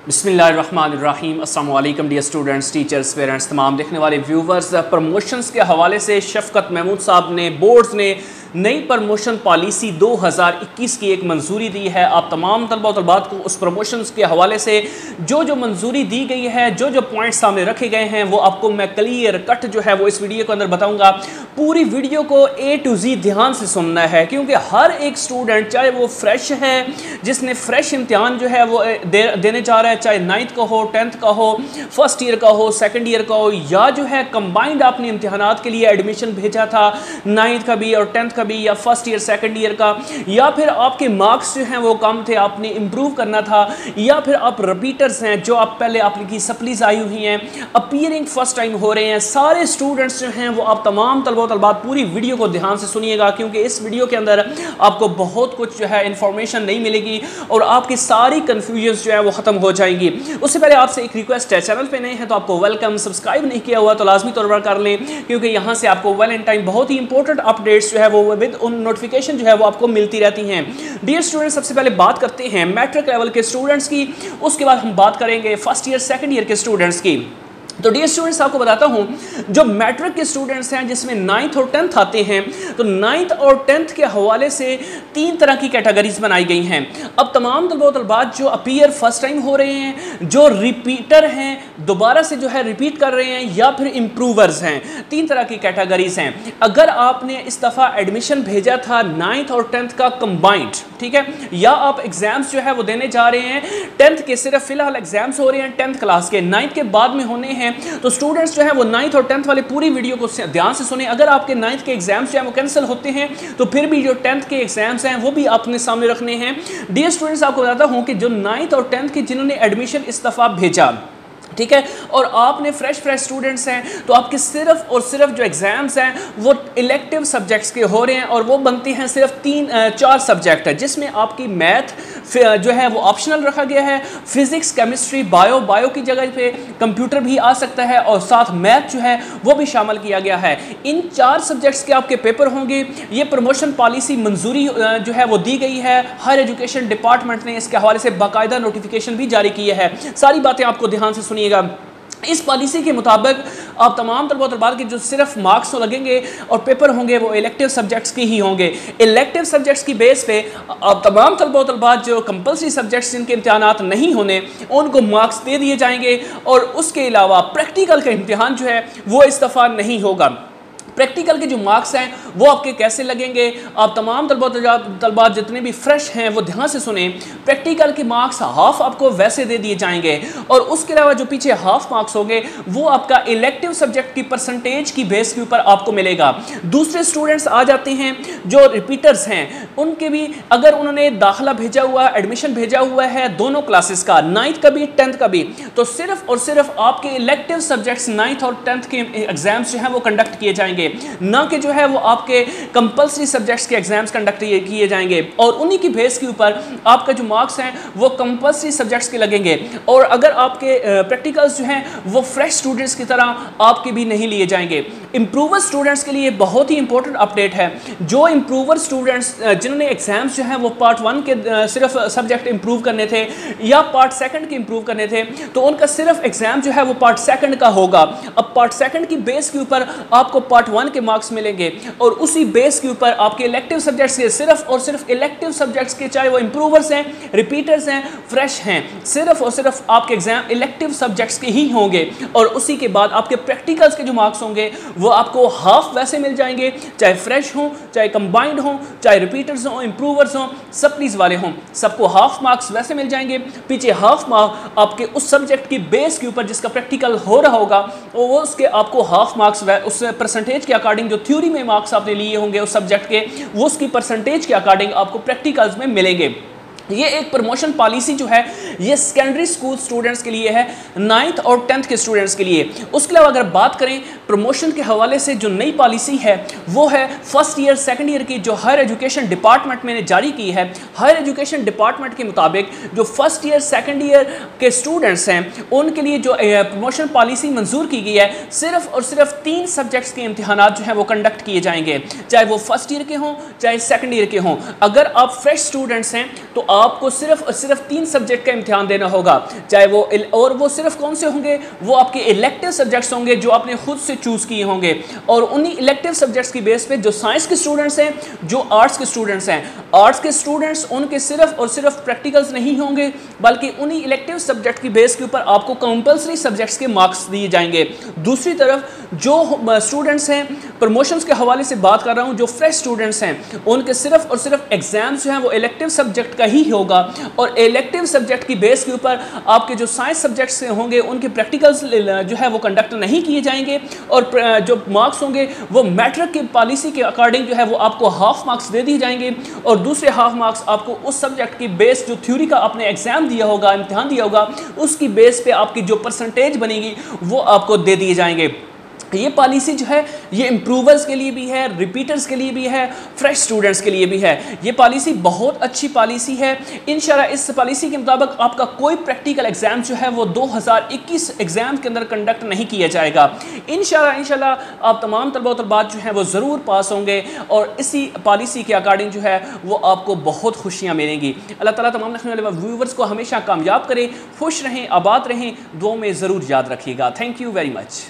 बिस्मिल्लाहिर्रहमानिर्रहीम। अस्सलामु अलैकुम डियर स्टूडेंट्स, टीचर्स, पेरेंट्स, तमाम देखने वाले व्यूवर्स। प्रमोशंस के हवाले से शफकत महमूद साहब ने बोर्ड्स ने नई प्रमोशन पॉलिसी 2021 की एक मंजूरी दी है। आप तमाम तलबा और तलबात को उस प्रमोशंस के हवाले से जो मंजूरी दी गई है, जो पॉइंट्स सामने रखे गए हैं, वो आपको मैं क्लियर कट जो है वो इस वीडियो के अंदर बताऊंगा। पूरी वीडियो को A to Z ध्यान से सुनना है, क्योंकि हर एक स्टूडेंट, चाहे वो फ्रेश है जिसने फ्रेश इम्तिहान जो है वो देने जा रहा है, चाहे 9th का हो, 10th का हो, फर्स्ट ईयर का हो, सेकंड ईयर का हो, या जो है कंबाइंड आपने इम्तिहानात के लिए एडमिशन भेजा था 9th का भी और 10th का भी, या फर्स्ट ईयर सेकंड ईयर का, या फिर आपके मार्क्स जो हैं वो कम थे, आपने इम्प्रूव करना था, या फिर आप रिपीटर्स हैं जो आप पहले आपकी सप्लीज आई हुई हैं, अपीयरिंग फर्स्ट टाइम हो रहे हैं। सारे स्टूडेंट्स जो हैं वो आप तमाम तलबा तलबात पूरी वीडियो को ध्यान से सुनिएगा, क्योंकि इस वीडियो के अंदर आपको बहुत कुछ जो है इंफॉर्मेशन नहीं मिलेगी और आपकी सारी कंफ्यूजन जो है वो खत्म हो जाएंगी। उससे पहले आपसे एक रिक्वेस्ट है, चैनल पे नए हैं तो आपको वेलकम, सब्सक्राइब नहीं किया हुआ तो लाजमी तौर पर कर लें, क्योंकि यहाँ से आपको वेल इन टाइम बहुत ही इंपॉर्टेंट अपडेट्स जो है वो विद उन नोटिफिकेशन जो है वो आपको मिलती रहती हैं। डियर स्टूडेंट्स, सबसे पहले बात करते हैं मैट्रिक लेवल के स्टूडेंट्स की, उसके बाद हम बात करेंगे फर्स्ट ईयर सेकंड ईयर के स्टूडेंट्स की। तो डियर स्टूडेंट्स, आपको बताता हूं, जो मैट्रिक के स्टूडेंट्स हैं जिसमें 9th और 10th आते हैं, तो 9th और 10th के हवाले से 3 तरह की कैटेगरीज बनाई गई हैं। अब तमाम तलबात जो अपीयर फर्स्ट टाइम हो रहे हैं, जो रिपीटर हैं, दोबारा से जो है रिपीट कर रहे हैं, या फिर इम्प्रूवर्स हैं, 3 तरह की कैटेगरीज हैं। अगर आपने इस दफ़ा एडमिशन भेजा था 9th और 10th का कंबाइंड, ठीक है, या आप एग्जाम्स जो है वो देने जा रहे हैं 10th के, सिर्फ फिलहाल एग्जाम्स हो रहे हैं 10th क्लास के, 9th के बाद में होने हैं, तो स्टूडेंट्स जो है वो 9th और 10th वाले पूरी वीडियो को ध्यान से सुने। अगर आपके 9th के एग्जाम्स जो है वो कैंसिल होते हैं, तो फिर भी जो 10th के एग्जाम्स हैं वो भी आपने सामने रखने हैं। डियर स्टूडेंट्स, आपको बताता हूं कि जो 9th और 10th के जिन्होंने एडमिशन इस दफ़ा भेजा, ठीक है, और आपने फ्रेश स्टूडेंट्स हैं, तो आपके सिर्फ और सिर्फ जो एग्जाम्स हैं वो इलेक्टिव सब्जेक्ट्स के हो रहे हैं, और वो बनते हैं सिर्फ 4 सब्जेक्ट है, जिसमें आपकी मैथ जो है वो ऑप्शनल रखा गया है, फिजिक्स, केमिस्ट्री, बायो की जगह पे कंप्यूटर भी आ सकता है, और साथ मैथ जो है वो भी शामिल किया गया है। इन 4 सब्जेक्ट्स के आपके पेपर होंगे। ये प्रमोशन पॉलिसी मंजूरी जो है वो दी गई है, हायर एजुकेशन डिपार्टमेंट ने इसके हवाले से बाकायदा नोटिफिकेशन भी जारी की है। सारी बातें आपको ध्यान से सुनिएगा। इस पॉलिसी के मुताबिक आप तमाम तलबात के जो सिर्फ मार्क्स लगेंगे और पेपर होंगे वो इलेक्टिव सब्जेक्ट्स के ही होंगे। इलेक्टिव सब्जेक्ट्स की बेस पे आप तमाम तलबात जो कंपल्सरी सब्जेक्ट्स जिनके इम्तिहानात नहीं होने, उनको मार्क्स दे दिए जाएंगे, और उसके अलावा प्रैक्टिकल का इम्तिहान जो है वो इस दफ़ा नहीं होगा। प्रैक्टिकल के जो मार्क्स हैं वो आपके कैसे लगेंगे, आप तमाम तलबात जितने भी फ्रेश हैं वो ध्यान से सुने। प्रैक्टिकल के मार्क्स हाफ आपको वैसे दे दिए जाएंगे, और उसके अलावा जो पीछे हाफ मार्क्स होंगे वो आपका इलेक्टिव सब्जेक्ट की परसेंटेज की बेस के ऊपर आपको मिलेगा। दूसरे स्टूडेंट्स आ जाते हैं जो रिपीटर्स हैं, उनके भी अगर उन्होंने दाखिला भेजा हुआ, एडमिशन भेजा हुआ है दोनों क्लासेस का, 9th का भी 10th का भी, तो सिर्फ और सिर्फ आपके इलेक्टिव सब्जेक्ट्स 9th और 10th के एग्जाम्स जो हैं वो कंडक्ट किए जाएंगे, ना कि जो है वो आपके कंपल्सरी सब्जेक्ट्स के एग्जाम्स कंडक्ट किए जाएंगे, और उन्हीं की बेस के ऊपर आपका जो मार्क्स हैं वो कंपल्सरी सब्जेक्ट्स के लगेंगे। और अगर आपके प्रैक्टिकल्स जो हैं वो फ्रेश स्टूडेंट्स की तरह आपके भी नहीं लिए जाएंगे। इम्प्रूवर स्टूडेंट्स के लिए बहुत ही इंपॉर्टेंट अपडेट है। जो इम्प्रूवर स्टूडेंट्स जिन्होंने एग्जाम्स जो हैं वो पार्ट 1 के सिर्फ सब्जेक्ट इंप्रूव करने थे, या पार्ट 2 के इंप्रूव करने थे, तो उनका सिर्फ एग्जाम जो है वो पार्ट 2 का होगा। अब पार्ट 2 की बेस के ऊपर आपको पार्ट 1 के मार्क्स मिलेंगे, और उसी बेस के ऊपर आपके इलेक्टिव सब्जेक्ट्स के, सिर्फ और सिर्फ इलेक्टिव सब्जेक्ट्स के, चाहे वो इंप्रूवर्स हैं, रिपीटर्स हैं, फ्रेश हैं, सिर्फ और सिर्फ आपके एग्जाम इलेक्टिव सब्जेक्ट्स के ही होंगे। और उसी के बाद आपके प्रैक्टिकल्स के जो मार्क्स होंगे वो आपको हाफ वैसे मिल जाएंगे, चाहे फ्रेश हों, चाहे कंबाइंड हों, चाहे रिपीटर्स हों, इंप्रूवर्स हों, सप्लीज वाले हों, सबको हाफ मार्क्स वैसे मिल जाएंगे। पीछे हाफ मार्क आपके उस सब्जेक्ट की बेस के ऊपर जिसका प्रैक्टिकल हो रहा होगा, वो उसके आपको हाफ मार्क्स उस परसेंटेज के अकॉर्डिंग, जो थ्योरी में मार्क्स आपने लिए होंगे उस सब्जेक्ट के, वो उसकी परसेंटेज के अकॉर्डिंग आपको प्रैक्टिकल्स में मिलेंगे। ये एक प्रमोशन पॉलिसी जो है ये सेकेंडरी स्कूल स्टूडेंट्स के लिए है, 9th और 10th के स्टूडेंट्स के लिए। उसके अलावा अगर बात करें प्रमोशन के हवाले से जो नई पॉलिसी है वो है फर्स्ट ईयर सेकंड ईयर की जो हायर एजुकेशन डिपार्टमेंट ने जारी की है। हायर एजुकेशन डिपार्टमेंट के मुताबिक जो फर्स्ट ईयर सेकंड ईयर के स्टूडेंट्स हैं उनके लिए जो प्रमोशन पॉलिसी मंजूर की गई है, सिर्फ और सिर्फ 3 सब्जेक्ट्स के इम्तिहानात जो हैं वो कंडक्ट किए जाएंगे, चाहे वो फर्स्ट ईयर के हों चाहे सेकंड ईयर के हों। अगर आप फ्रेश स्टूडेंट्स हैं तो आपको सिर्फ और सिर्फ 3 सब्जेक्ट का इम्तिहान देना होगा, चाहे वो और वो सिर्फ कौन से होंगे, वो आपके इलेक्टिव सब्जेक्ट्स होंगे जो आपने खुद से चूज़ किए होंगे। और उन्हीं इलेक्टिव सब्जेक्ट्स की बेस पे जो साइंस के स्टूडेंट्स हैं, जो आर्ट्स के स्टूडेंट्स हैं, आर्ट्स के स्टूडेंट्स उनके सिर्फ और सिर्फ प्रैक्टिकल्स नहीं होंगे बल्कि उन्हीं इलेक्टिव सब्जेक्ट की बेस के ऊपर आपको कंपलसरी सब्जेक्ट्स के मार्क्स दिए जाएंगे। दूसरी तरफ जो स्टूडेंट्स हैं, प्रमोशंस के हवाले से बात कर रहा हूं, जो फ्रेश स्टूडेंट्स हैं उनके सिर्फ और सिर्फ एग्जाम्स जो हैं वो इलेक्टिव सब्जेक्ट का ही होगा और इलेक्टिव सब्जेक्ट की बेस के ऊपर आपके जो साइंस सब्जेक्ट्स होंगे उनके प्रैक्टिकल्स जो है वो कंडक्ट नहीं किए जाएंगे और जो मार्क्स होंगे वो मैट्रिक की पॉलिसी के अकॉर्डिंग जो है वो आपको हाफ मार्क्स दे दिए जाएंगे और दूसरे हाफ मार्क्स आपको उस सब्जेक्ट की बेस जो थ्योरी का आपने एग्जाम दिया होगा, इम्तिहान दिया होगा, उसकी बेस पे आपकी जो परसेंटेज बनेगी वो आपको दे दिए जाएंगे। ये पॉलिसी जो है ये इम्प्रूवर्स के लिए भी है, रिपीटर्स के लिए भी है, फ्रेश स्टूडेंट्स के लिए भी है। ये पॉलिसी बहुत अच्छी पॉलिसी है। इंशाल्लाह इस पॉलिसी के मुताबिक आपका कोई प्रैक्टिकल एग्ज़ाम जो है वो 2021 एग्ज़ाम के अंदर कंडक्ट नहीं किया जाएगा। इंशाल्लाह आप तमाम तलबा तलबात जो हैं वो ज़रूर पास होंगे और इसी पॉलिसी के अकॉर्डिंग जो है वो आपको बहुत खुशियाँ मिलेंगी। अल्लाह ताला तमाम देखने वाले व्यूवर्स को हमेशा कामयाब करें, खुश रहें, आबाद रहें, दुआ में ज़रूर याद रखिएगा। Thank you very much.